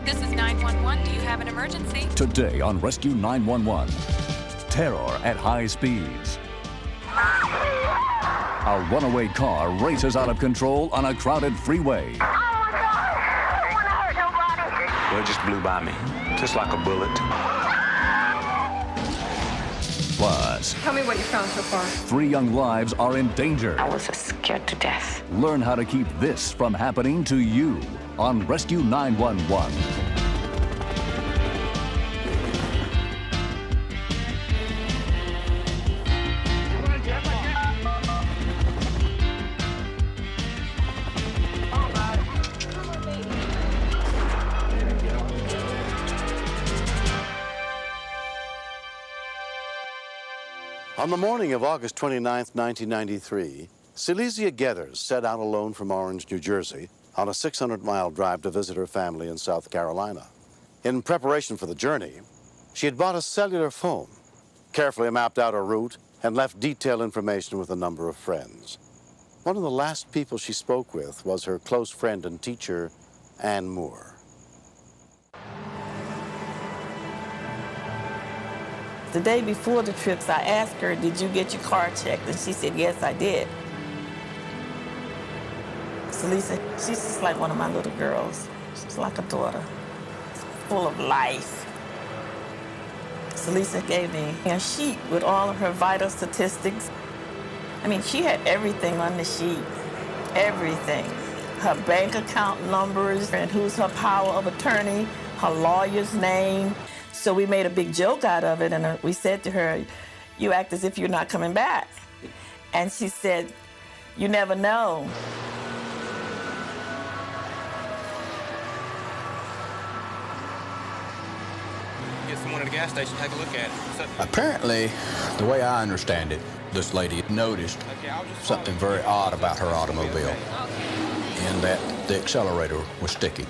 This is 911. Do you have an emergency? Today on Rescue 911, terror at high speeds. A runaway car races out of control on a crowded freeway. Oh my God! I don't want to hurt nobody. Well, it just blew by me, just like a bullet. Plus, Tell me what you found so far. 3 young lives are in danger. I was scared to death. Learn how to keep this from happening to you on Rescue 911. On the morning of August 29, 1993, Silesia Getters set out alone from Orange, New Jersey, on a 600-mile drive to visit her family in South Carolina. In preparation for the journey, she had bought a cellular phone, carefully mapped out her route, and left detailed information with a number of friends. One of the last people she spoke with was her close friend and teacher, Ann Moore. The day before the trips, I asked her, did you get your car checked? And she said, yes, I did. So Lisa, she's just like one of my little girls. She's like a daughter, full of life. So Lisa gave me a sheet with all of her vital statistics. I mean, she had everything on the sheet, everything. Her bank account numbers and who's her power of attorney, her lawyer's name. So we made a big joke out of it, and we said to her, you act as if you're not coming back. And she said, you never know. Get someone at a gas station, take a look at it. Apparently, the way I understand it, this lady noticed something very odd about her automobile, in that the accelerator was sticky.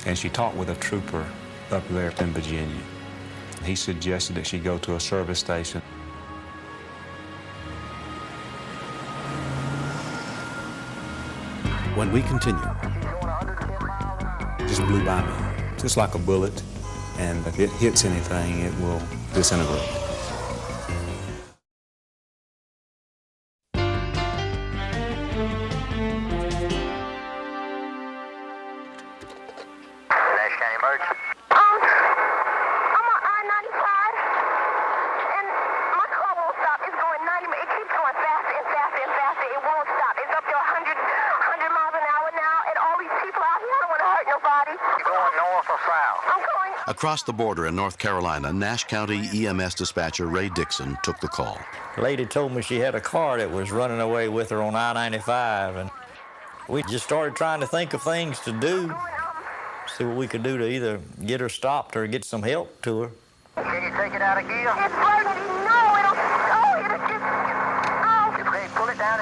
And she talked with a trooper up there in Virginia. He suggested that she go to a service station. When we continue, Just blew by me, just like a bullet. And if it hits anything, it will disintegrate. I'm on I-95, and my car won't stop. It's going 90, it keeps going faster and faster and faster. It won't stop. It's up to 100 miles an hour now, and all these people out here, I don't want to hurt nobody. You going north or south? I'm going. across the border in North Carolina, Nash County EMS dispatcher Ray Dixon took the call. The lady told me she had a car that was running away with her on I-95, and we just started trying to think of things to do, see what we could do to either get her stopped or get some help to her. Can you take it out of gear? It's burning. No, it'll just, Okay, pull it down.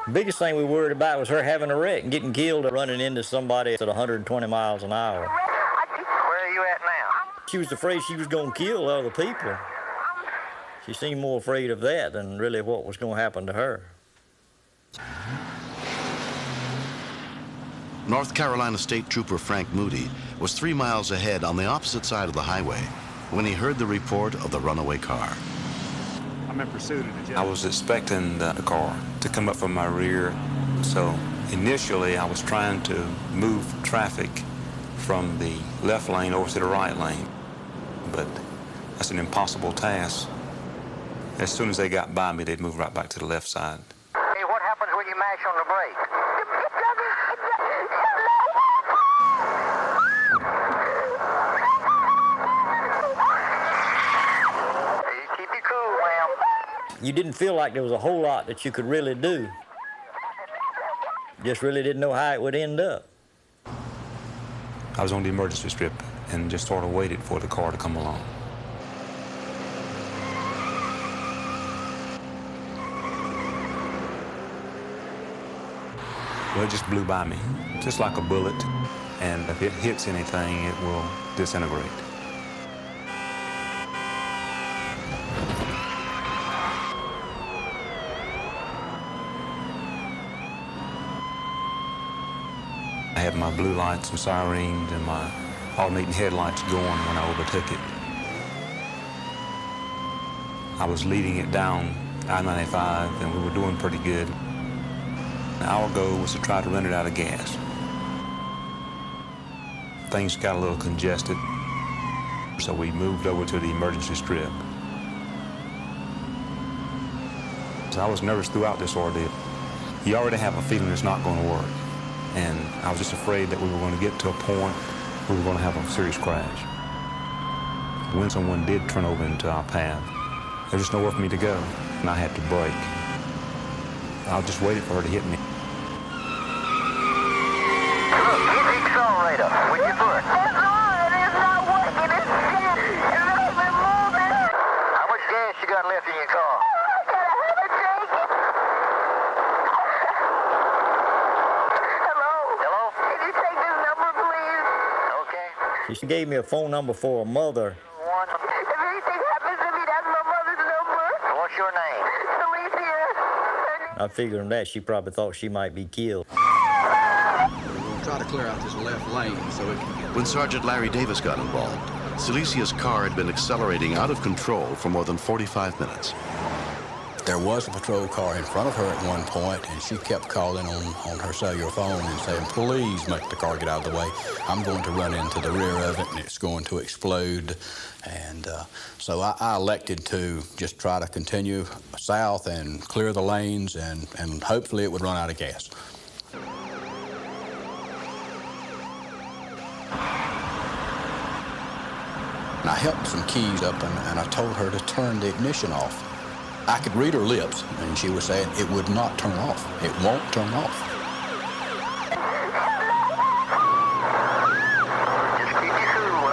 The biggest thing we worried about was her having a wreck and getting killed or running into somebody at 120 miles an hour. Where are you at now? She was afraid she was going to kill other people. She seemed more afraid of that than really what was going to happen to her. North Carolina State Trooper Frank Moody was 3 miles ahead on the opposite side of the highway when he heard the report of the runaway car. I'm in pursuit of the I was expecting the car to come up from my rear, so initially I was trying to move traffic from the left lane over to the right lane, but that's an impossible task. As soon as they got by me, they'd move right back to the left side. Hey, what happens when you mash on the brake? Keep you cool, ma'am. You didn't feel like there was a whole lot that you could really do. Just really didn't know how it would end up. I was on the emergency strip and just sort of waited for the car to come along. Well, it just blew by me, just like a bullet. And if it hits anything, it will disintegrate. had my blue lights and sirens and my alternating headlights going when I overtook it. I was leading it down I-95, and we were doing pretty good. Our goal was to try to run it out of gas. Things got a little congested, so we moved over to the emergency strip. So I was nervous throughout this ordeal. You already have a feeling it's not going to work. And I was just afraid that we were going to get to a point where we were going to have a serious crash. When someone did turn over into our path, there was just nowhere for me to go, and I had to brake. I just waited for her to hit me. Look, hit the accelerator with your foot. It's on. It's not working. It's dead. It's not even moving. How much gas you got left in your car? Can I have a drink? Hello? Hello? Can you take this number, please? Okay. She gave me a phone number for a mother. If anything happens to me, that's my mother's number. What's your name? Alicia. I figured on that she probably thought she might be killed. We'll try to clear out this left lane so it can get... When Sergeant Larry Davis got involved, Silicia's car had been accelerating out of control for more than 45 minutes. There was a patrol car in front of her at one point, and she kept calling on her cellular phone and saying, please make the car get out of the way. I'm going to run into the rear of it, and it's going to explode. And so I elected to just try to continue south and clear the lanes, and hopefully it would run out of gas. And I held some keys up, and I told her to turn the ignition off. I could read her lips, and she was saying it would not turn off. It won't turn off. Just keep your cool.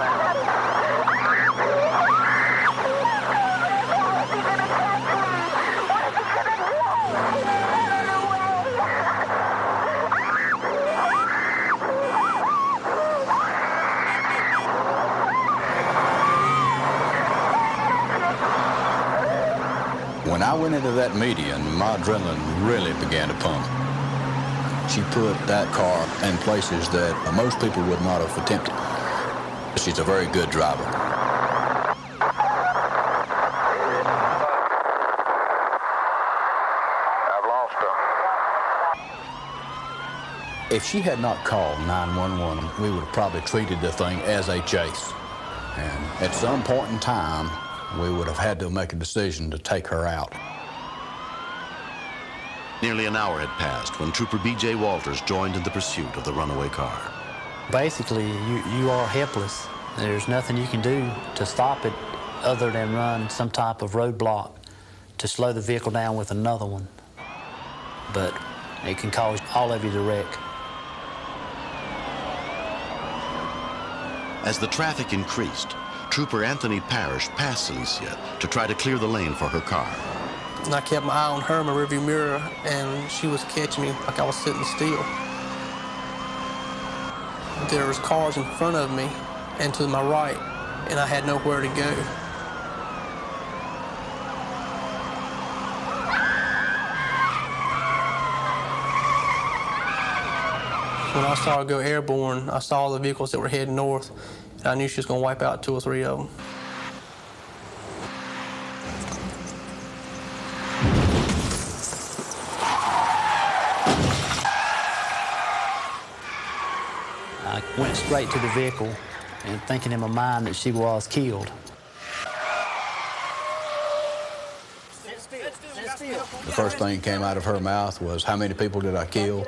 When I went into that median, my adrenaline really began to pump. She put that car in places that most people would not have attempted. She's a very good driver. I've lost her. If she had not called 911, we would have probably treated the thing as a chase. And at some point in time, we would have had to make a decision to take her out. Nearly an hour had passed when Trooper B.J. Walters joined in the pursuit of the runaway car. Basically, you are helpless. There's nothing you can do to stop it other than run some type of roadblock to slow the vehicle down with another one. But it can cause all of you to wreck. As the traffic increased, Trooper Anthony Parrish passed Cilicia to try to clear the lane for her car. And I kept my eye on her in my rearview mirror, and she was catching me like I was sitting still. There was cars in front of me and to my right, and I had nowhere to go. When I saw her go airborne, I saw the vehicles that were heading north, and I knew she was going to wipe out 2 or 3 of them. I went straight to the vehicle and thinking in my mind that she was killed. The first thing came out of her mouth was, how many people did I kill?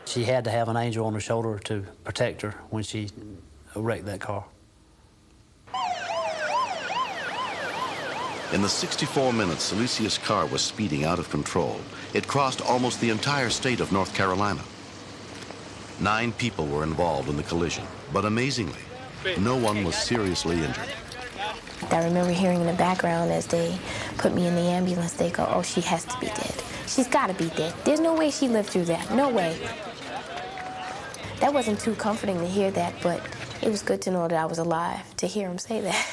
She had to have an angel on her shoulder to protect her when she wrecked that car. In the 64 minutes Cilicia's car was speeding out of control, it crossed almost the entire state of North Carolina. 9 people were involved in the collision, but amazingly, no one was seriously injured. I remember hearing in the background as they put me in the ambulance, they go, oh, she has to be dead. She's got to be dead. There's no way she lived through that. No way. That wasn't too comforting to hear that, but it was good to know that I was alive, to hear him say that.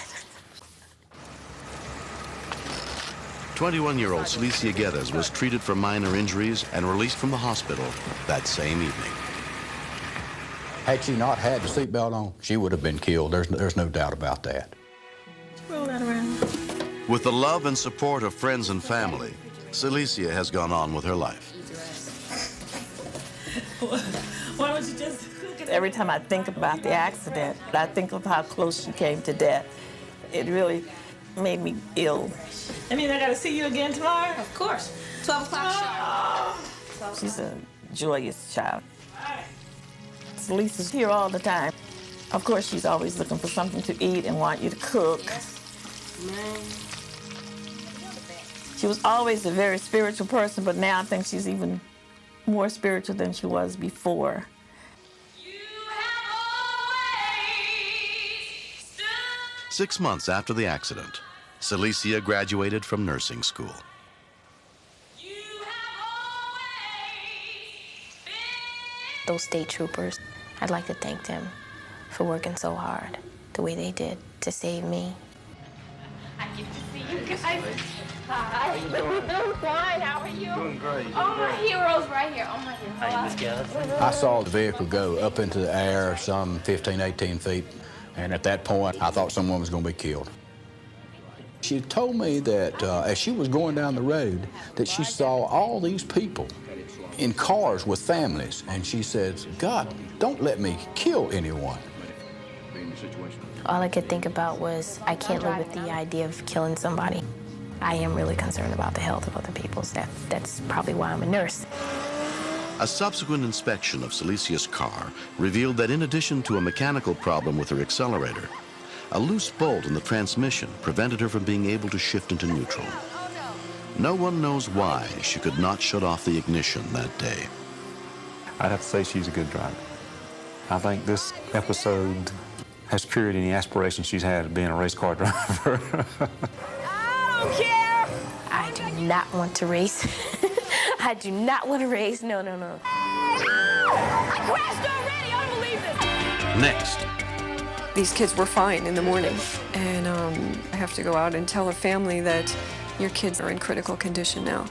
21-year-old Cilicia Geddes was treated for minor injuries and released from the hospital that same evening. Had she not had the seatbelt on, she would have been killed. There's no doubt about that. Roll that around. With the love and support of friends and family, Celicia has gone on with her life. Why don't you just cook it? Every time I think about the accident, I think of how close she came to death. It really made me ill. I mean, I got to see you again tomorrow? Of course. 12 o'clock sharp. She's a joyous child. Lisa's here all the time. Of course, she's always looking for something to eat and want you to cook. She was always a very spiritual person, but now I think she's even more spiritual than she was before. 6 months after the accident, Celicia graduated from nursing school. Those state troopers, I'd like to thank them for working so hard, the way they did, to save me. I get to see you guys. Hi. Hi, how are you? Doing great. Oh, my hero's right here. Oh, my hero. I saw the vehicle go up into the air some 15, 18 feet, and at that point, I thought someone was going to be killed. She told me that as she was going down the road, that she saw all these people in cars with families, and she said, God, don't let me kill anyone. All I could think about was, I can't live with the idea of killing somebody. I am really concerned about the health of other people. That's probably why I'm a nurse. A subsequent inspection of Celicia's car revealed that in addition to a mechanical problem with her accelerator, a loose bolt in the transmission prevented her from being able to shift into neutral. No one knows why she could not shut off the ignition that day. I'd have to say she's a good driver. I think this episode has cured any aspirations she's had of being a race car driver. I don't care. I do not want to race. I do not want to race. No, no, no. I crashed already. I don't believe this. Next. These kids were fine in the morning, and I have to go out and tell a family that your kids are in critical condition now.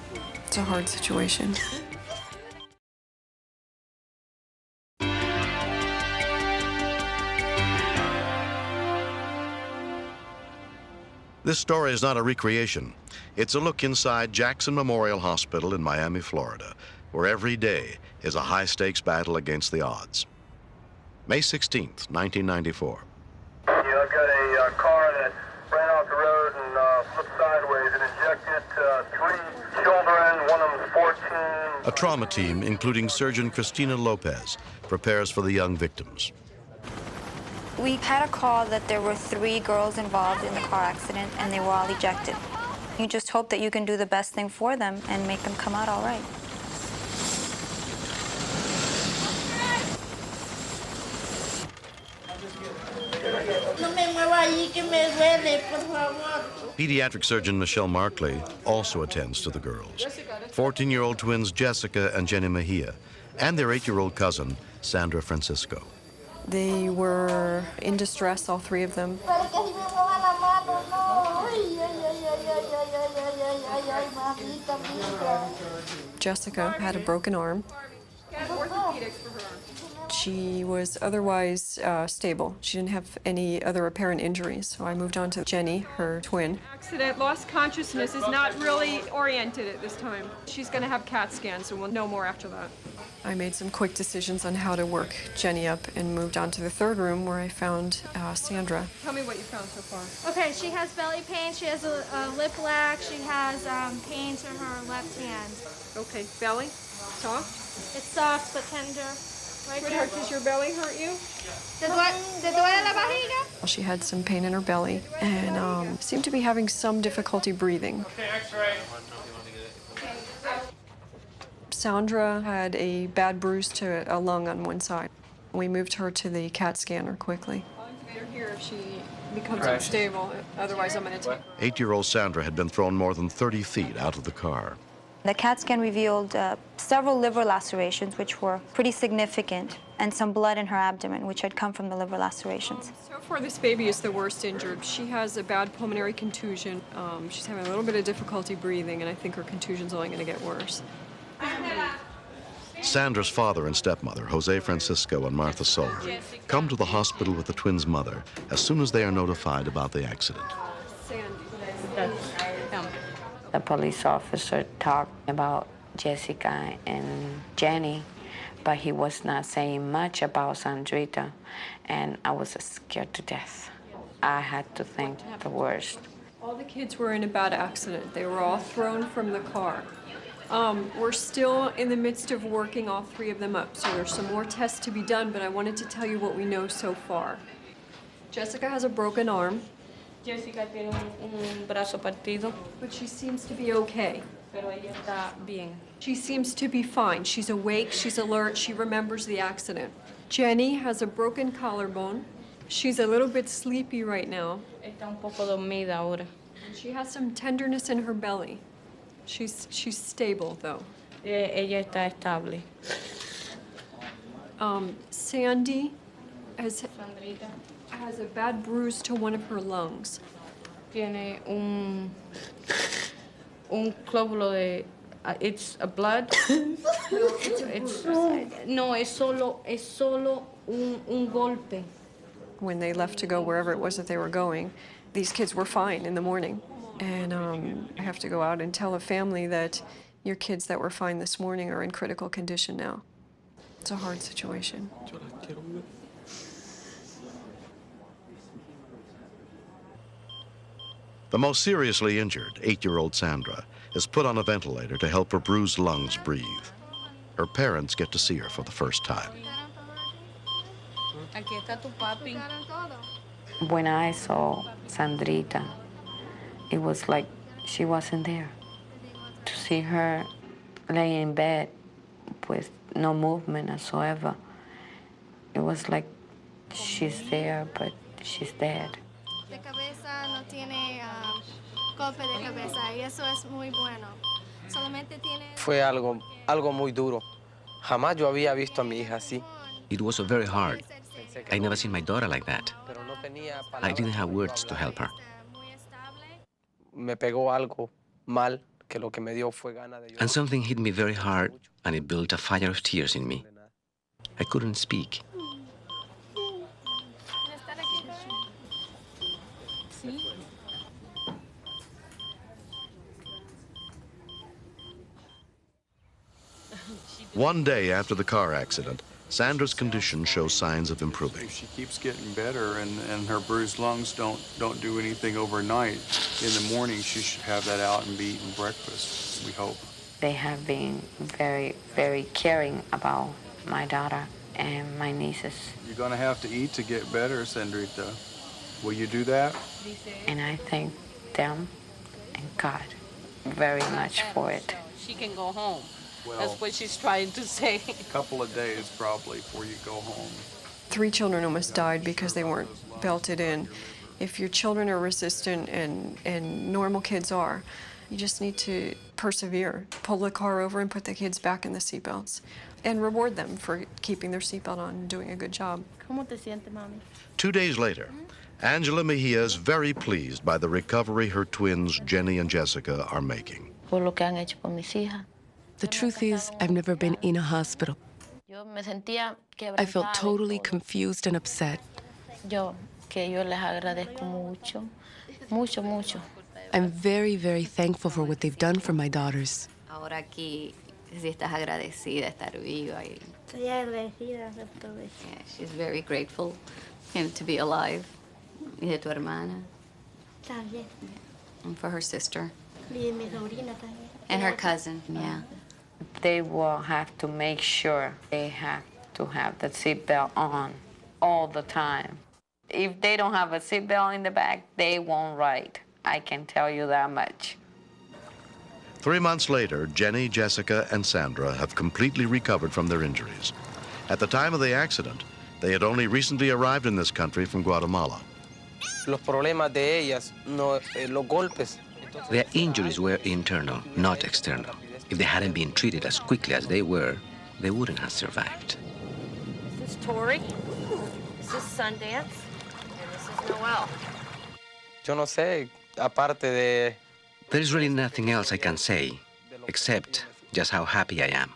It's a hard situation. This story is not a recreation. It's a look inside Jackson Memorial Hospital in Miami, Florida, where every day is a high-stakes battle against the odds. May 16th, 1994. Yeah, I got a car that ran off the road and flipped sideways and injected 3 children, one of them 14. A trauma team, including surgeon Christina Lopez, prepares for the young victims. We had a call that there were 3 girls involved in the car accident, and they were all ejected. You just hope that you can do the best thing for them and make them come out all right. Pediatric surgeon Michelle Markley also attends to the girls. 14-year-old twins Jessica and Jenny Mejia, and their 8-year-old cousin, Sandra Francisco. They were in distress, all 3 of them. Jessica had a broken arm. She was otherwise stable. She didn't have any other apparent injuries, so I moved on to Jenny, her twin. Accident, lost consciousness, is not really oriented at this time. She's going to have CAT scans, so we'll know more after that. I made some quick decisions on how to work Jenny up and moved on to the 3rd room where I found Sandra. Tell me what you found so far. Okay, she has belly pain, she has a lip lack, she has pains in her left hand. Okay, belly, soft? It's soft but tender. Right Sweetheart, does your belly hurt you? ¿Te duele la barriga? She had some pain in her belly and seemed to be having some difficulty breathing. Okay, x-ray. Sandra had a bad bruise to a lung on one side. We moved her to the CAT scanner quickly. I'll incubate her here if she becomes unstable. Otherwise, I'm going to take her. 8-year-old Sandra had been thrown more than 30 feet out of the car. The CAT scan revealed several liver lacerations, which were pretty significant, and some blood in her abdomen, which had come from the liver lacerations. So far, this baby is the worst injured. She has a bad pulmonary contusion. She's having a little bit of difficulty breathing, and I think her contusion's only going to get worse. Sandra's father and stepmother, Jose Francisco and Martha Sol, come to the hospital with the twins' mother as soon as they are notified about the accident. The police officer talked about Jessica and Jenny, but he was not saying much about Sandrita, and I was scared to death. I had to think the worst. All the kids were in a bad accident. They were all thrown from the car. We're still in the midst of working all three of them up, so there's some more tests to be done, but I wanted to tell you what we know so far. Jessica has a broken arm. Jessica tiene un brazo partido. But she seems to be okay. Pero ella está bien. She seems to be fine. She's awake, she's alert, she remembers the accident. Jenny has a broken collarbone. She's a little bit sleepy right now. Está un poco dormida ahora. And she has some tenderness in her belly. She's stable, though. Ella está estable. Sandy has a bad bruise to one of her lungs. Tiene un glóbulo de... it's a blood. No, es solo un golpe. When they left to go wherever it was that they were going, these kids were fine in the morning. And I have to go out and tell a family that your kids that were fine this morning are in critical condition now. It's a hard situation. The most seriously injured, 8-year-old Sandra, is put on a ventilator to help her bruised lungs breathe. Her parents get to see her for the first time. Aquí está tu papi. When I saw Sandrita, it was like she wasn't there. To see her lay in bed with no movement whatsoever, it was like she's there, but she's dead. De cabeza no tiene golpe de cabeza y eso es muy bueno. Solamente tiene... Fue algo muy duro. Jamás yo había visto a mi hija así. It was very hard. I never seen my daughter like that. I didn't have words to help her. Me pegó algo mal, que lo que me dio fue gana de llorar. And something hit me very hard, and it built a fire of tears in me. I couldn't speak. One day after the car accident, Sandra's condition shows signs of improving. If she keeps getting better and her bruised lungs don't do anything overnight, in the morning she should have that out and be eating breakfast, we hope. They have been very, very caring about my daughter and my nieces. You're going to have to eat to get better, Sandrita. Will you do that? And I thank them and God very much for it. She can go home. Well, that's what she's trying to say. A couple of days probably before you go home. 3 children almost died because they weren't belted in. If your children are resistant and normal kids are, you just need to persevere. Pull the car over and put the kids back in the seatbelts and reward them for keeping their seatbelt on and doing a good job. ¿Cómo te sientes, mami? 2 days later, Angela Mejia is very pleased by the recovery her twins, Jenny and Jessica, are making. Por lo que han hecho por mis hijas. The truth is, I've never been in a hospital. I felt totally confused and upset. Yo les agradezco mucho, mucho, mucho. I'm very, very thankful for what they've done for my daughters. Ahora aquí sí estás agradecida de estar viva. Estoy agradecida por todo eso. Yeah, she's very grateful to be alive. Y de tu hermana. También. And for her sister. Y mi sobrina también. And her cousin, yeah. They will have to make sure they have to have the seatbelt on all the time. If they don't have a seatbelt in the back, they won't ride. I can tell you that much. 3 months later, Jenny, Jessica, and Sandra have completely recovered from their injuries. At the time of the accident, they had only recently arrived in this country from Guatemala. Los problemas de ellas, los golpes. Their injuries were internal, not external. If they hadn't been treated as quickly as they were, they wouldn't have survived. This is Tori. This is Sundance. And this is Noel. Yo no sé, aparte de... There is really nothing else I can say, except just how happy I am.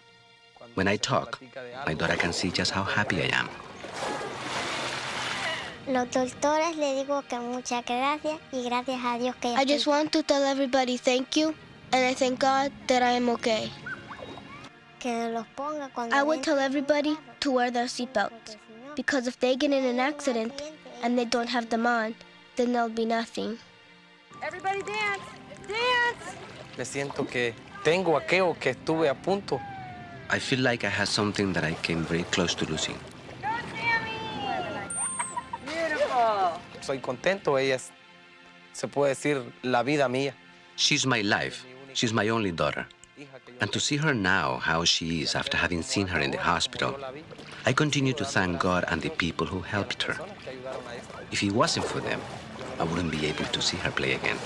When I talk, my daughter can see just how happy I am. Los doctores le digo que muchas gracias y gracias a Dios que I just want to tell everybody thank you, and I thank God that I am okay. que los ponga cuando I would tell everybody to wear their seatbelts, because if they get in an accident and they don't have them on, then there'll be nothing. Everybody dance! Dance! Me siento que tengo aquello que estuve a punto. I feel like I had something that I came very close to losing. Beautiful! Soy contento, ella es, se puede decir, la vida mía. She's my life. She's my only daughter. And to see her now, how she is after having seen her in the hospital, I continue to thank God and the people who helped her. If it wasn't for them, I wouldn't be able to see her play again.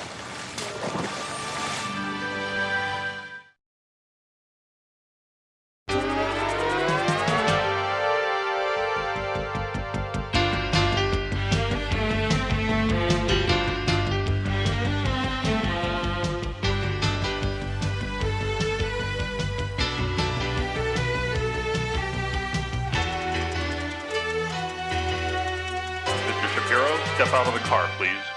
Step out of the car, please.